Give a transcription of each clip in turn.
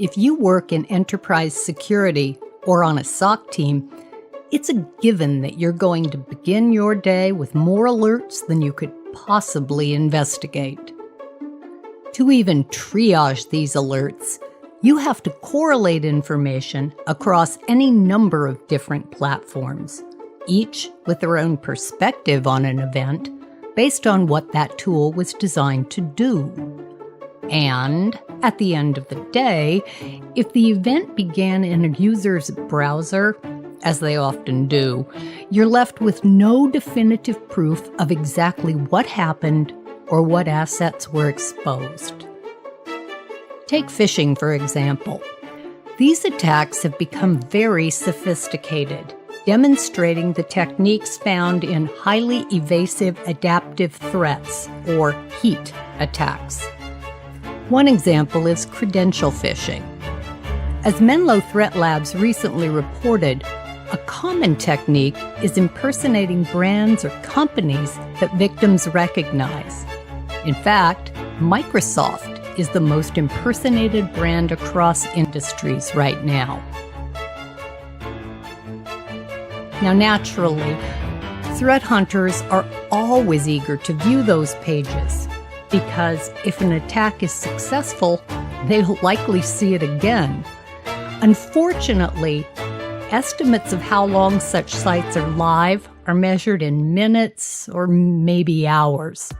If you work in enterprise security or on a SOC team, it's a given that you're going to begin your day with more alerts than you could possibly investigate. To even triage these alerts, you have to correlate information across any number of different platforms, each with their own perspective on an event based on what that tool was designed to do. And at the end of the day, if the event began in a user's browser, as they often do, you're left with no definitive proof of exactly what happened or what assets were exposed. Take phishing, for example. These attacks have become very sophisticated, demonstrating the techniques found in highly evasive adaptive threats, or HEAT attacks. One example is credential phishing. As Menlo Threat Labs recently reported, a common technique is impersonating brands or companies that victims recognize. In fact, Microsoft is the most impersonated brand across industries right now. Now, naturally, threat hunters are always eager to view those pages, because if an attack is successful, they'll likely see it again. Unfortunately, estimates of how long such sites are live are measured in minutes or maybe hours,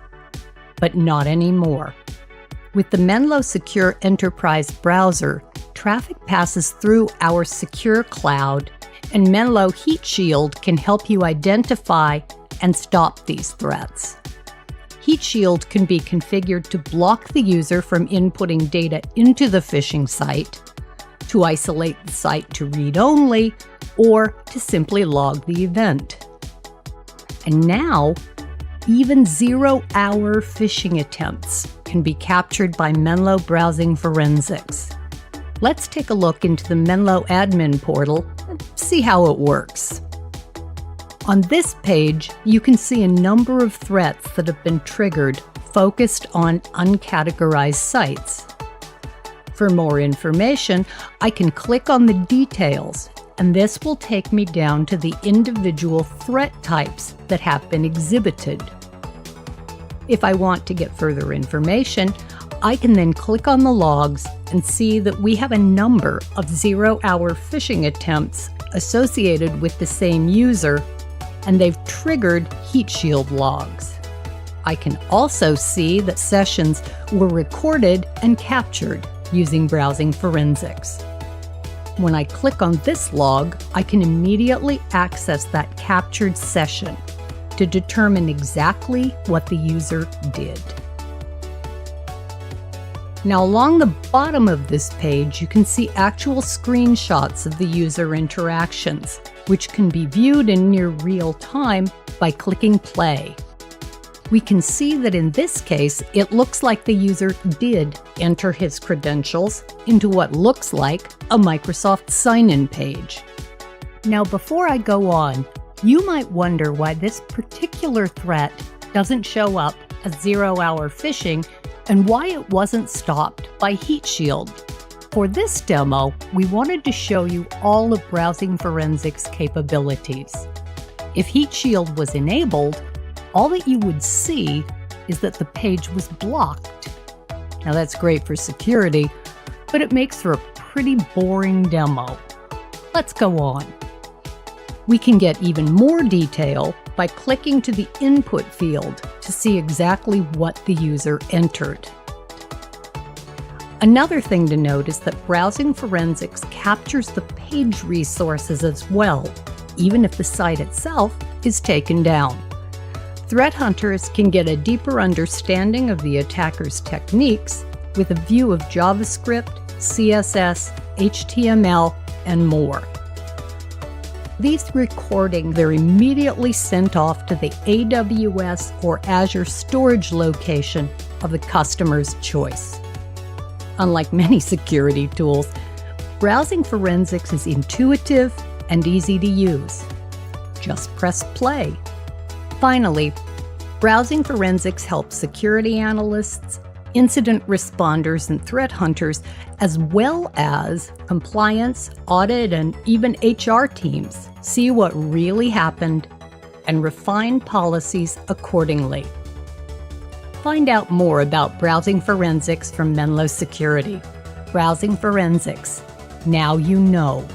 but not anymore. With the Menlo Secure Enterprise browser, traffic passes through our secure cloud, and Menlo Heat Shield can help you identify and stop these threats. Heat Shield can be configured to block the user from inputting data into the phishing site, to isolate the site to read-only, or to simply log the event. And now, even zero-hour phishing attempts can be captured by Menlo Browsing Forensics. Let's take a look into the Menlo admin portal and see how it works. On this page, you can see a number of threats that have been triggered focused on uncategorized sites. For more information, I can click on the details, and this will take me down to the individual threat types that have been exhibited. If I want to get further information, I can then click on the logs and see that we have a number of zero-hour phishing attempts associated with the same user, and they've triggered Heat Shield logs. I can also see that sessions were recorded and captured using Browsing Forensics. When I click on this log, I can immediately access that captured session to determine exactly what the user did. Now, along the bottom of this page, you can see actual screenshots of the user interactions, which can be viewed in near real time by clicking play. We can see that in this case, it looks like the user did enter his credentials into what looks like a Microsoft sign-in page. Now, before I go on, you might wonder why this particular threat doesn't show up as zero-hour phishing and why it wasn't stopped by Heat Shield. For this demo, we wanted to show you all of Browsing Forensics' capabilities. If Heat Shield was enabled, all that you would see is that the page was blocked. Now, that's great for security, but it makes for a pretty boring demo. Let's go on. We can get even more detail by clicking to the input field to see exactly what the user entered. Another thing to note is that Browsing Forensics captures the page resources as well, even if the site itself is taken down. Threat hunters can get a deeper understanding of the attacker's techniques with a view of JavaScript, CSS, HTML, and more. These recordings are immediately sent off to the AWS or Azure storage location of the customer's choice. Unlike many security tools, Browsing Forensics is intuitive and easy to use. Just press play. Finally, Browsing Forensics helps security analysts, incident responders and threat hunters, as well as compliance, audit, and even HR teams, see what really happened and refine policies accordingly. Find out more about browsing forensics from Menlo Security. Browsing forensics. Now you know.